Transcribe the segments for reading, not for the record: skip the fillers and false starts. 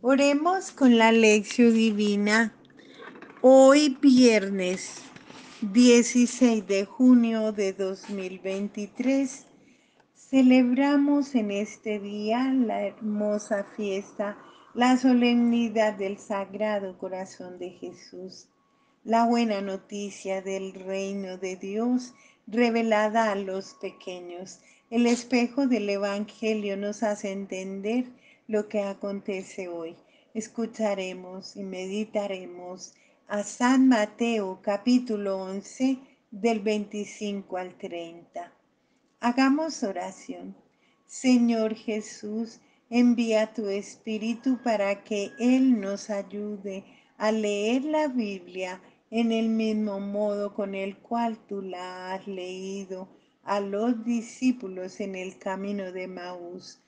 Oremos con la lección divina. Hoy viernes 16 de junio de 2023 celebramos en este día la hermosa fiesta, la solemnidad del Sagrado Corazón de Jesús, la buena noticia del reino de Dios revelada a los pequeños. El espejo del Evangelio nos hace entender lo que acontece hoy. Escucharemos y meditaremos a San Mateo capítulo 11 del 25 al 30. Hagamos oración. Señor Jesús, envía tu Espíritu para que Él nos ayude a leer la Biblia en el mismo modo con el cual tú la has leído a los discípulos en el camino de Maús.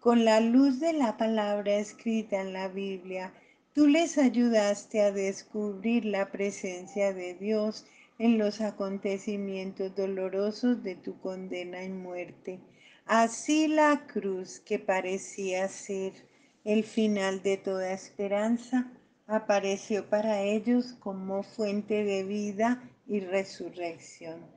Con la luz de la palabra escrita en la Biblia, tú les ayudaste a descubrir la presencia de Dios en los acontecimientos dolorosos de tu condena y muerte. Así la cruz, que parecía ser el final de toda esperanza, apareció para ellos como fuente de vida y resurrección.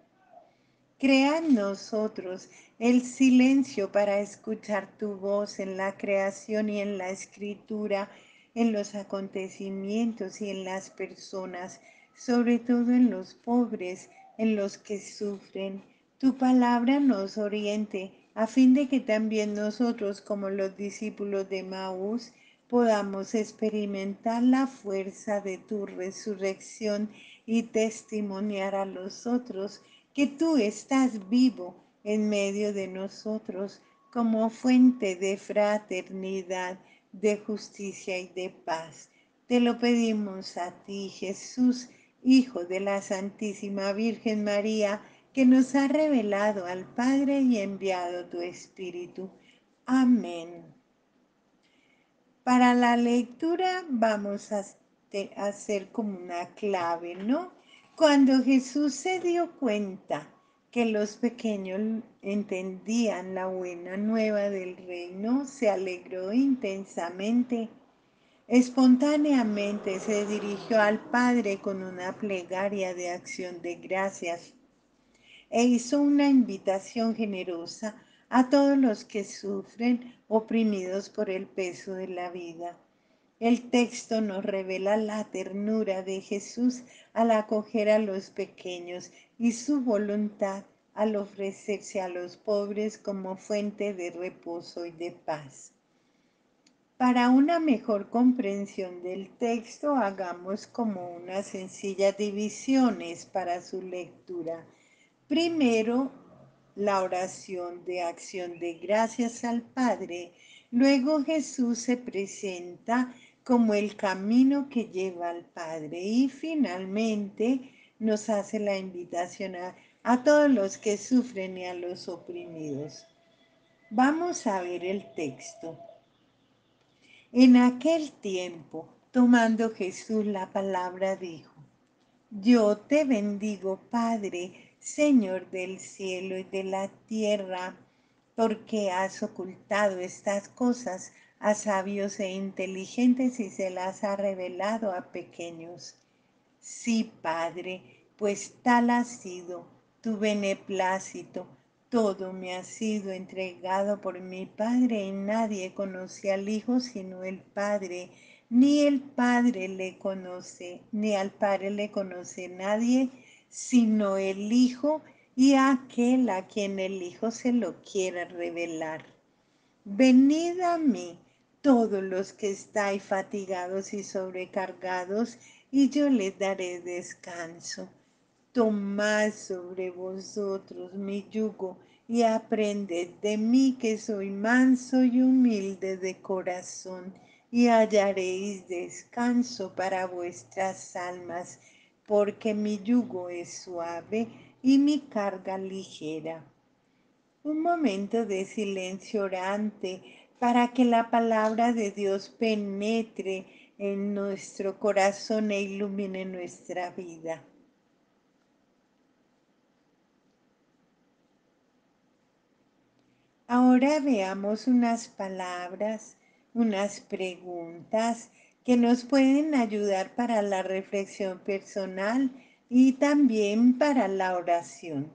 Crea en nosotros el silencio para escuchar tu voz en la creación y en la escritura, en los acontecimientos y en las personas, sobre todo en los pobres, en los que sufren. Tu palabra nos oriente a fin de que también nosotros, como los discípulos de Maús, podamos experimentar la fuerza de tu resurrección y testimoniar a los otros que tú estás vivo en medio de nosotros como fuente de fraternidad, de justicia y de paz. Te lo pedimos a ti, Jesús, Hijo de la Santísima Virgen María, que nos ha revelado al Padre y enviado tu Espíritu. Amén. Para la lectura vamos a hacer como una clave, ¿no? Cuando Jesús se dio cuenta que los pequeños entendían la buena nueva del reino, se alegró intensamente. Espontáneamente se dirigió al Padre con una plegaria de acción de gracias e hizo una invitación generosa a todos los que sufren oprimidos por el peso de la vida. El texto nos revela la ternura de Jesús al acoger a los pequeños y su voluntad al ofrecerse a los pobres como fuente de reposo y de paz. Para una mejor comprensión del texto, hagamos como unas sencillas divisiones para su lectura. Primero, la oración de acción de gracias al Padre. Luego Jesús se presenta como el camino que lleva al Padre. Y finalmente nos hace la invitación a todos los que sufren y a los oprimidos. Vamos a ver el texto. En aquel tiempo, tomando Jesús la palabra, dijo: Yo te bendigo, Padre, Señor del cielo y de la tierra, porque has ocultado estas cosas a sabios e inteligentes y se las has revelado a pequeños. Sí, Padre, pues tal ha sido tu beneplácito. Todo me ha sido entregado por mi Padre y nadie conoce al Hijo sino el Padre, ni el Padre le conoce, ni al Padre le conoce nadie sino el Hijo y aquel a quien el Hijo se lo quiera revelar. Venid a mí, todos los que estáis fatigados y sobrecargados, y yo les daré descanso. Tomad sobre vosotros mi yugo y aprended de mí, que soy manso y humilde de corazón, y hallaréis descanso para vuestras almas, porque mi yugo es suave y mi carga ligera. Un momento de silencio orante para que la palabra de Dios penetre en nuestro corazón e ilumine nuestra vida. Ahora veamos unas palabras unas preguntas que nos pueden ayudar para la reflexión personal y también para la oración.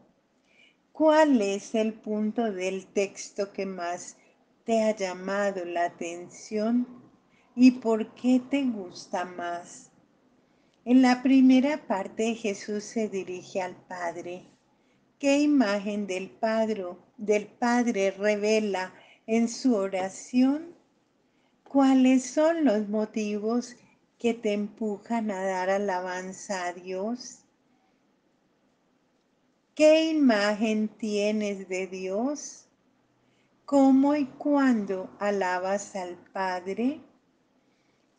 ¿Cuál es el punto del texto que más te ha llamado la atención y por qué te gusta más? En la primera parte Jesús se dirige al Padre. ¿Qué imagen del Padre revela en su oración? ¿Cuáles son los motivos que te empujan a dar alabanza a Dios? ¿Qué imagen tienes de Dios? ¿Cómo y cuándo alabas al Padre?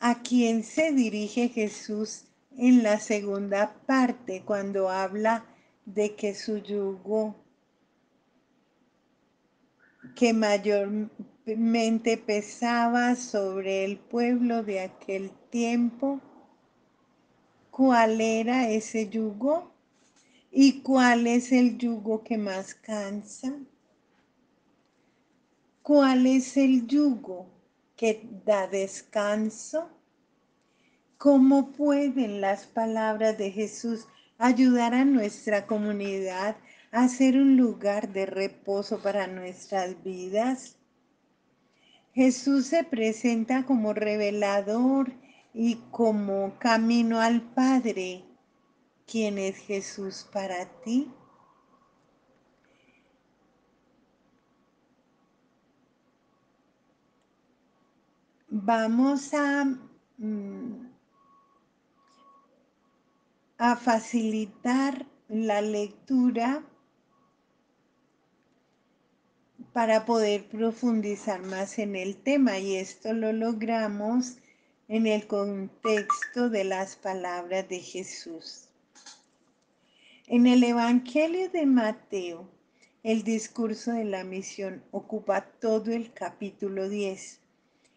¿A quién se dirige Jesús en la segunda parte cuando habla de que su yugo que mayormente pesaba sobre el pueblo de aquel tiempo? ¿Cuál era ese yugo? ¿Y cuál es el yugo que más cansa? ¿Cuál es el yugo que da descanso? ¿Cómo pueden las palabras de Jesús ayudar a nuestra comunidad a ser un lugar de reposo para nuestras vidas? Jesús se presenta como revelador y como camino al Padre. ¿Quién es Jesús para ti? Vamos a facilitar la lectura para poder profundizar más en el tema, y esto lo logramos en el contexto de las palabras de Jesús. En el Evangelio de Mateo, el discurso de la misión ocupa todo el capítulo 10.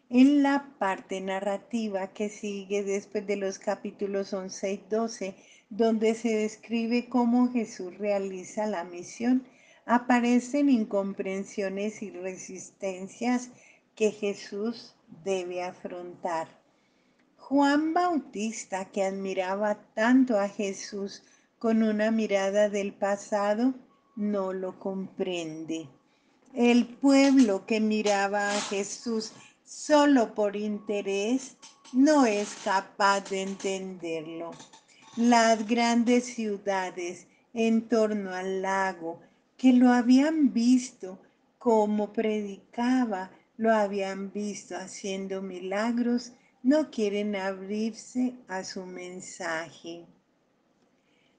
En la parte narrativa que sigue después de los capítulos 11 y 12, donde se describe cómo Jesús realiza la misión, aparecen incomprensiones y resistencias que Jesús debe afrontar. Juan Bautista, que admiraba tanto a Jesús con una mirada del pasado, no lo comprende. El pueblo que miraba a Jesús solo por interés no es capaz de entenderlo. Las grandes ciudades en torno al lago que lo habían visto como predicaba, lo habían visto haciendo milagros, no quieren abrirse a su mensaje.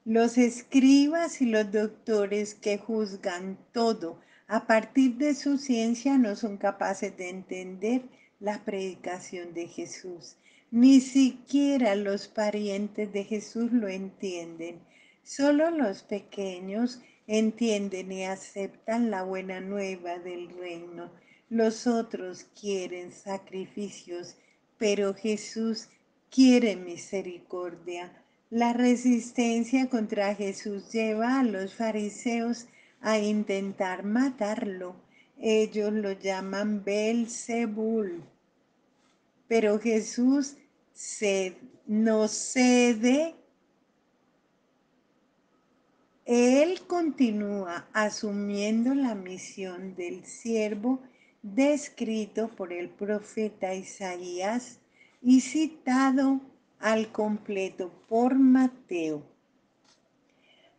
Los escribas y los doctores que juzgan todo a partir de su ciencia no son capaces de entender la predicación de Jesús. Ni siquiera los parientes de Jesús lo entienden. Solo los pequeños entienden y aceptan la buena nueva del reino. Los otros quieren sacrificios, pero Jesús quiere misericordia. La resistencia contra Jesús lleva a los fariseos a intentar matarlo. Ellos lo llaman Belzebul. Pero Jesús no cede. Él continúa asumiendo la misión del siervo descrito por el profeta Isaías y citado al completo por Mateo.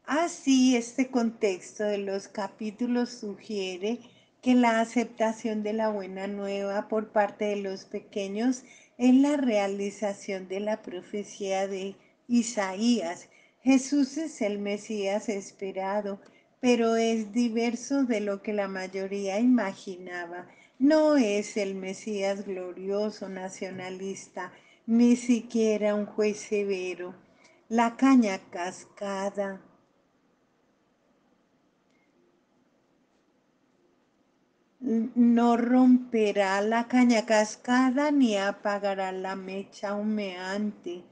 Así, este contexto de los capítulos sugiere que la aceptación de la buena nueva por parte de los pequeños es la realización de la profecía de Isaías. Jesús es el Mesías esperado, pero es diverso de lo que la mayoría imaginaba. No es el Mesías glorioso nacionalista, ni siquiera un juez severo. La caña cascada no romperá la caña cascada ni apagará la mecha humeante.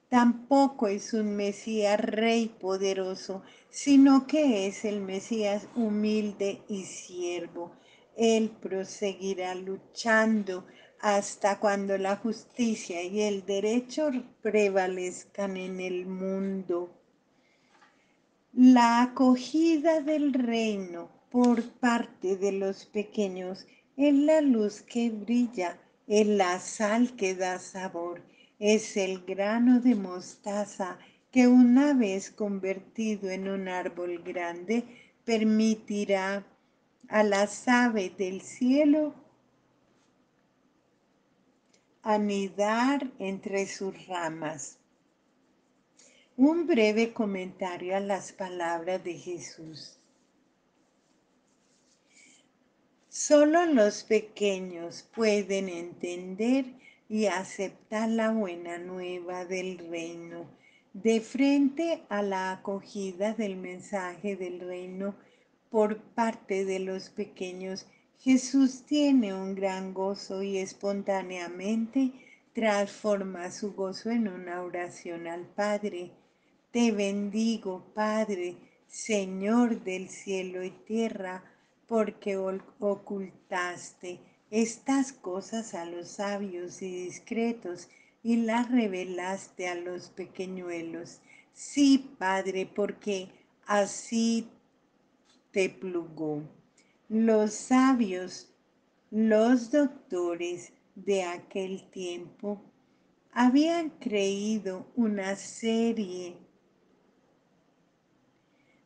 Tampoco es un Mesías rey poderoso, sino que es el Mesías humilde y siervo. Él proseguirá luchando hasta cuando la justicia y el derecho prevalezcan en el mundo. La acogida del reino por parte de los pequeños es la luz que brilla, es la sal que da sabor, es el grano de mostaza que una vez convertido en un árbol grande permitirá a las aves del cielo anidar entre sus ramas. Un breve comentario a las palabras de Jesús. Solo los pequeños pueden entender y aceptar la buena nueva del reino. De frente a la acogida del mensaje del reino por parte de los pequeños, Jesús tiene un gran gozo y espontáneamente transforma su gozo en una oración al Padre. Te bendigo, Padre, Señor del cielo y tierra, porque ocultaste estas cosas a los sabios y discretos y las revelaste a los pequeñuelos. Sí, Padre, porque así te plugó. Los sabios, los doctores de aquel tiempo, habían creído una serie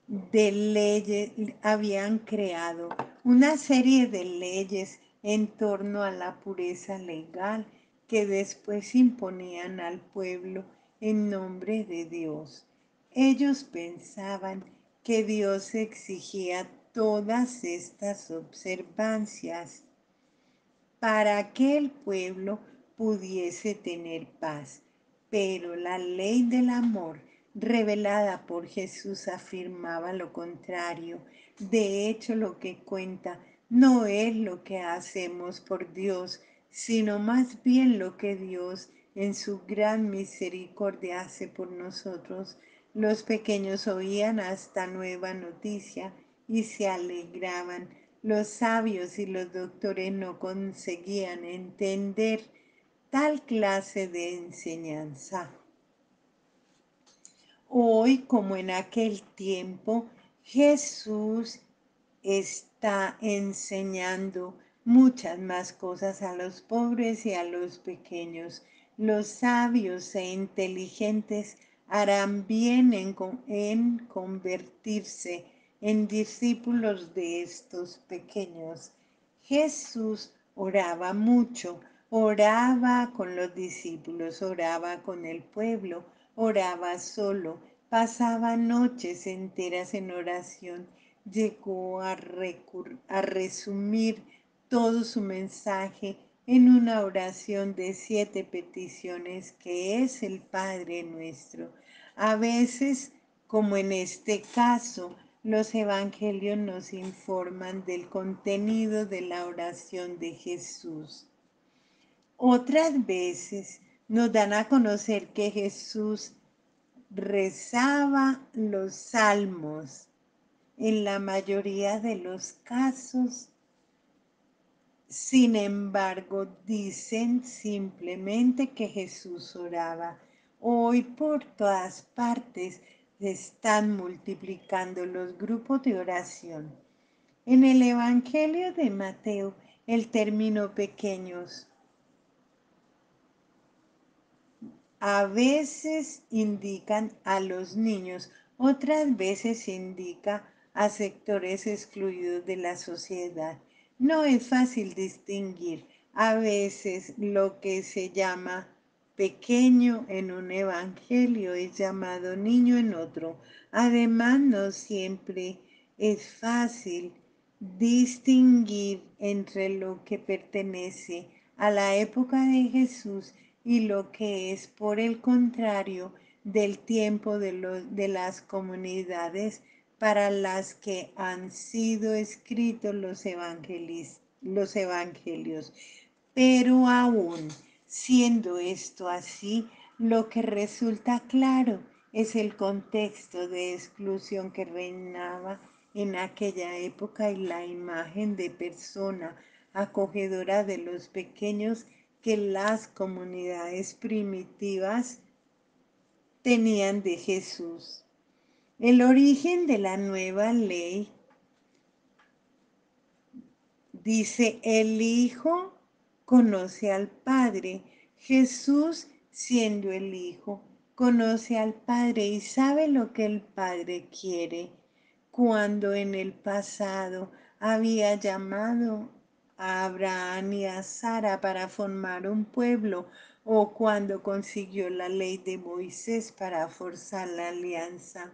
de leyes, habían creado una serie de leyes en torno a la pureza legal que después imponían al pueblo en nombre de Dios. Ellos pensaban que Dios exigía todas estas observancias para que el pueblo pudiese tener paz. Pero la ley del amor revelada por Jesús afirmaba lo contrario. De hecho, lo que cuenta no es lo que hacemos por Dios, sino más bien lo que Dios en su gran misericordia hace por nosotros. Los pequeños oían esta nueva noticia y se alegraban. Los sabios y los doctores no conseguían entender tal clase de enseñanza. Hoy, como en aquel tiempo, Jesús está enseñando muchas más cosas a los pobres y a los pequeños. Los sabios e inteligentes harán bien en convertirse en discípulos de estos pequeños. Jesús oraba mucho, oraba con los discípulos, oraba con el pueblo, oraba solo, pasaba noches enteras en oración, llegó a resumir todo su mensaje en una oración de 7 peticiones que es el Padre nuestro. A veces, como en este caso, los evangelios nos informan del contenido de la oración de Jesús. Otras veces nos dan a conocer que Jesús rezaba los salmos. En la mayoría de los casos, sin embargo, dicen simplemente que Jesús oraba. Hoy por todas partes se están multiplicando los grupos de oración. En el Evangelio de Mateo, el término pequeños a veces indican a los niños, otras veces indica a sectores excluidos de la sociedad. No es fácil distinguir a veces lo que se llama pequeño en un evangelio es llamado niño en otro. Además, no siempre es fácil distinguir entre lo que pertenece a la época de Jesús y lo que es, por el contrario, del tiempo de las comunidades para las que han sido escritos los evangelios. Pero aún siendo esto así, lo que resulta claro es el contexto de exclusión que reinaba en aquella época y la imagen de persona acogedora de los pequeños que las comunidades primitivas tenían de Jesús. El origen de la nueva ley dice: el Hijo conoce al Padre. Jesús, siendo el Hijo, conoce al Padre y sabe lo que el Padre quiere. Cuando en el pasado había llamado a Abraham y a Sara para formar un pueblo, o cuando consiguió la ley de Moisés para forzar la alianza.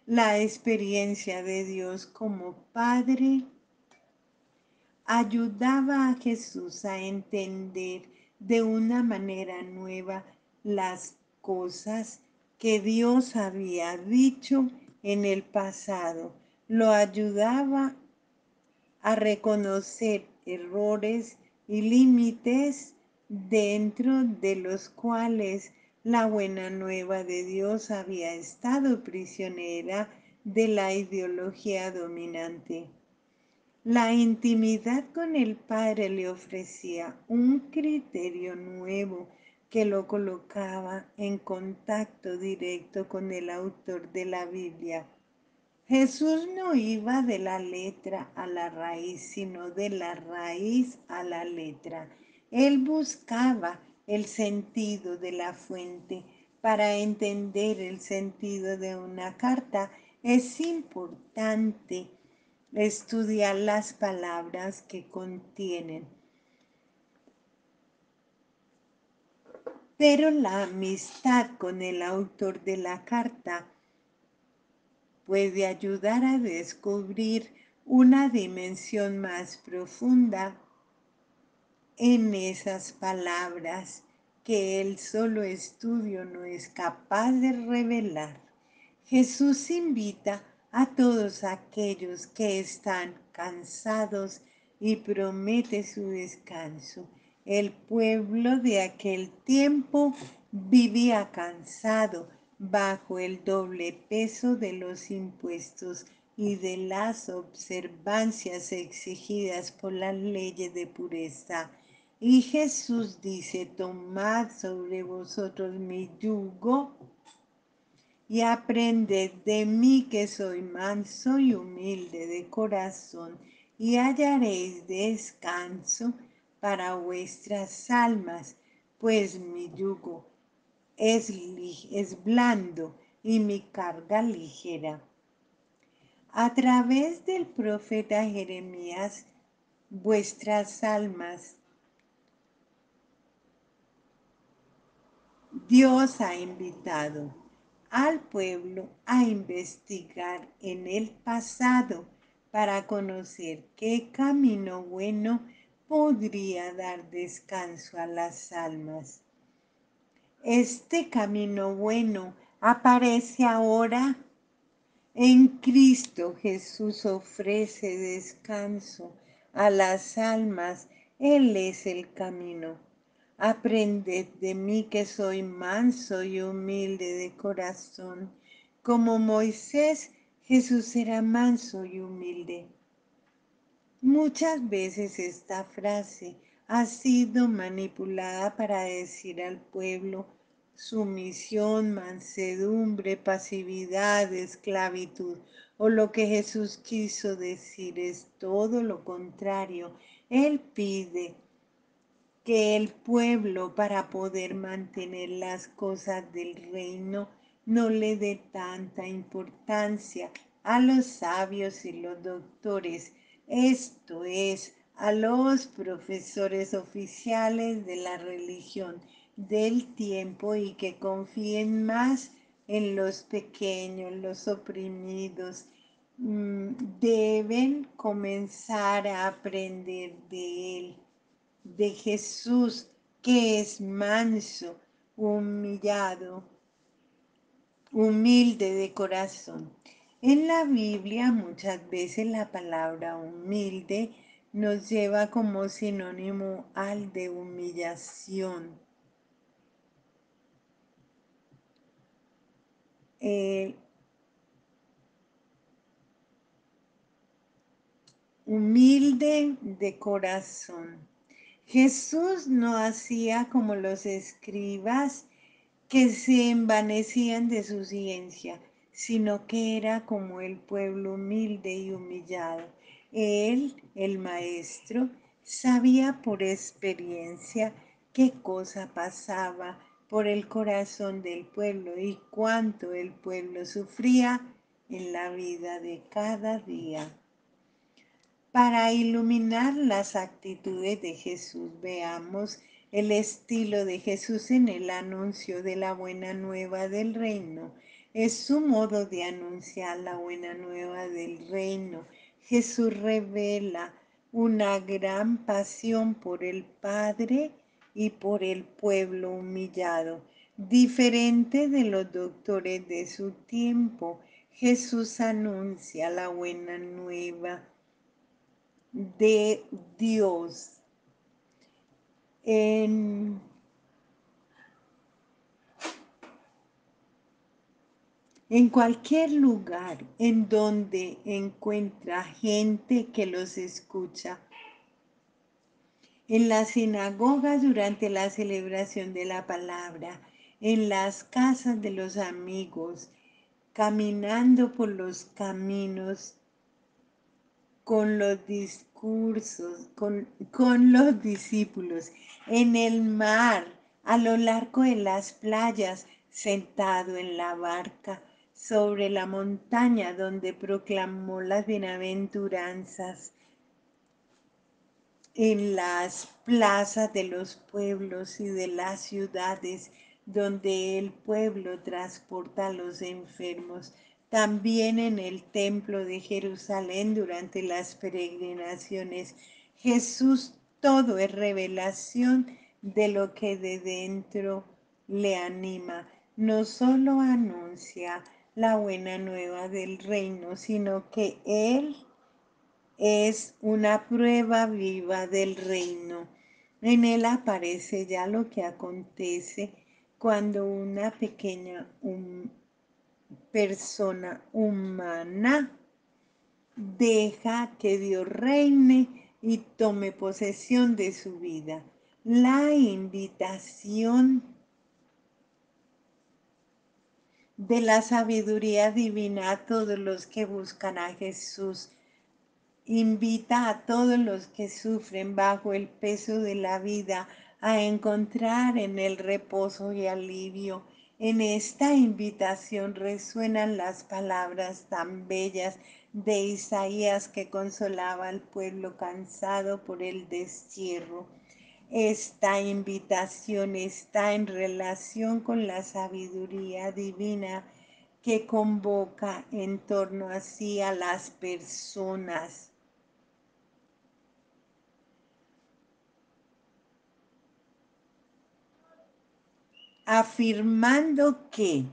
La experiencia de Dios como Padre ayudaba a Jesús a entender de una manera nueva las cosas que Dios había dicho en el pasado. Lo ayudaba a reconocer errores y límites dentro de los cuales la buena nueva de Dios había estado prisionera de la ideología dominante. La intimidad con el Padre le ofrecía un criterio nuevo que lo colocaba en contacto directo con el autor de la Biblia. Jesús no iba de la letra a la raíz, sino de la raíz a la letra. Él buscaba el sentido de la fuente. Para entender el sentido de una carta es importante estudiar las palabras que contienen. Pero la amistad con el autor de la carta puede ayudar a descubrir una dimensión más profunda en esas palabras que el solo estudio no es capaz de revelar. Jesús invita a todos aquellos que están cansados y promete su descanso. El pueblo de aquel tiempo vivía cansado bajo el doble peso de los impuestos y de las observancias exigidas por las leyes de pureza. Y Jesús dice: tomad sobre vosotros mi yugo y aprended de mí, que soy manso y humilde de corazón, y hallaréis descanso para vuestras almas, pues mi yugo es blando y mi carga ligera. A través del profeta Jeremías, vuestras almas, Dios ha invitado al pueblo a investigar en el pasado para conocer qué camino bueno podría dar descanso a las almas. Este camino bueno aparece ahora en Cristo. Jesús ofrece descanso a las almas. Él es el camino. Aprended de mí, que soy manso y humilde de corazón. Como Moisés, Jesús era manso y humilde. Muchas veces esta frase ha sido manipulada para decir al pueblo sumisión, mansedumbre, pasividad, esclavitud. O lo que Jesús quiso decir es todo lo contrario. Él pide que el pueblo, para poder mantener las cosas del reino, no le dé tanta importancia a los sabios y los doctores, esto es, a los profesores oficiales de la religión del tiempo, y que confíen más en los pequeños, los oprimidos. Deben comenzar a aprender de él, de Jesús, que es manso, humillado, humilde de corazón. En la Biblia muchas veces la palabra humilde nos lleva como sinónimo al de humillación. Humilde de corazón. Jesús no hacía como los escribas que se envanecían de su ciencia, sino que era como el pueblo humilde y humillado. Él, el maestro, sabía por experiencia qué cosa pasaba por el corazón del pueblo y cuánto el pueblo sufría en la vida de cada día. Para iluminar las actitudes de Jesús, veamos el estilo de Jesús en el anuncio de la buena nueva del reino. Es su modo de anunciar la buena nueva del reino. Jesús revela una gran pasión por el Padre y por el pueblo humillado. Diferente de los doctores de su tiempo, Jesús anuncia la buena nueva de Dios en, en cualquier lugar en donde encuentra gente que los escucha. En la sinagoga durante la celebración de la palabra, en las casas de los amigos, caminando por los caminos con los discursos, con los discípulos, en el mar, a lo largo de las playas, sentado en la barca, sobre la montaña donde proclamó las bienaventuranzas, en las plazas de los pueblos y de las ciudades donde el pueblo transporta a los enfermos, también en el templo de Jerusalén durante las peregrinaciones. Jesús todo es revelación de lo que de dentro le anima. No solo anuncia la buena nueva del reino, sino que Él es una prueba viva del reino. En él aparece ya lo que acontece cuando una pequeña persona humana deja que Dios reine y tome posesión de su vida. La invitación de la sabiduría divina a todos los que buscan a Jesús. Invita a todos los que sufren bajo el peso de la vida a encontrar en el reposo y alivio. En esta invitación resuenan las palabras tan bellas de Isaías que consolaba al pueblo cansado por el destierro. Esta invitación está en relación con la sabiduría divina que convoca en torno a sí a las personas, afirmando que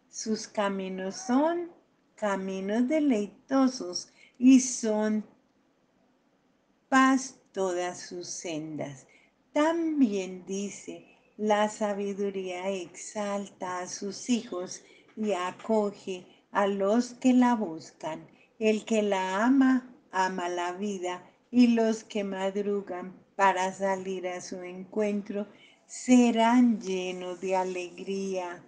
sus caminos son caminos deleitosos y son paz todas sus sendas. También dice, la sabiduría exalta a sus hijos y acoge a los que la buscan. El que la ama, ama la vida, y los que madrugan para salir a su encuentro serán llenos de alegría.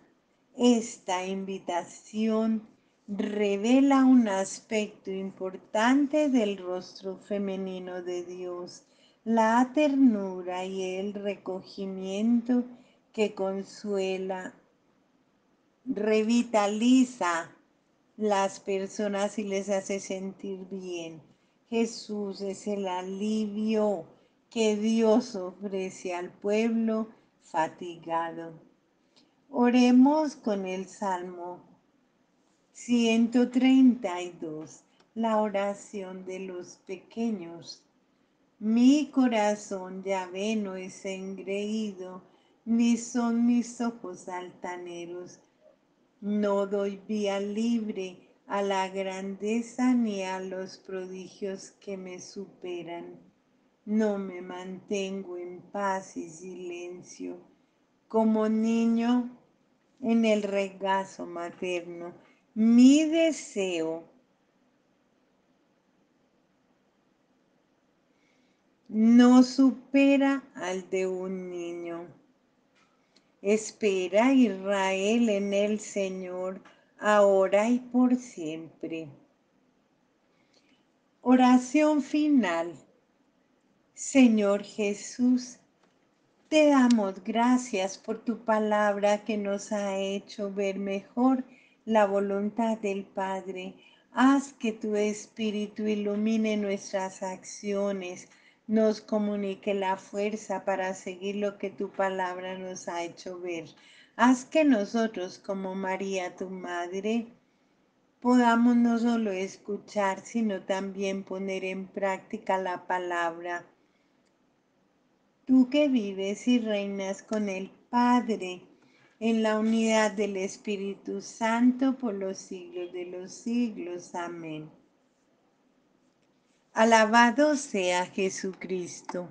Esta invitación revela un aspecto importante del rostro femenino de Dios, la ternura y el recogimiento que consuela, revitaliza las personas y les hace sentir bien. Jesús es el alivio que Dios ofrece al pueblo fatigado. Oremos con el Salmo 132, la oración de los pequeños. Mi corazón, Yahvé, no es engreído, ni son mis ojos altaneros. No doy vía libre a la grandeza ni a los prodigios que me superan. No me mantengo en paz y silencio, como niño en el regazo materno. Mi deseo no supera al de un niño. Espera, Israel, en el Señor, ahora y por siempre. Oración final. Señor Jesús, te damos gracias por tu palabra que nos ha hecho ver mejor la voluntad del Padre. Haz que tu Espíritu ilumine nuestras acciones, nos comunique la fuerza para seguir lo que tu palabra nos ha hecho ver. Haz que nosotros, como María, tu Madre, podamos no solo escuchar, sino también poner en práctica la palabra. Tú que vives y reinas con el Padre en la unidad del Espíritu Santo por los siglos de los siglos. Amén. Alabado sea Jesucristo.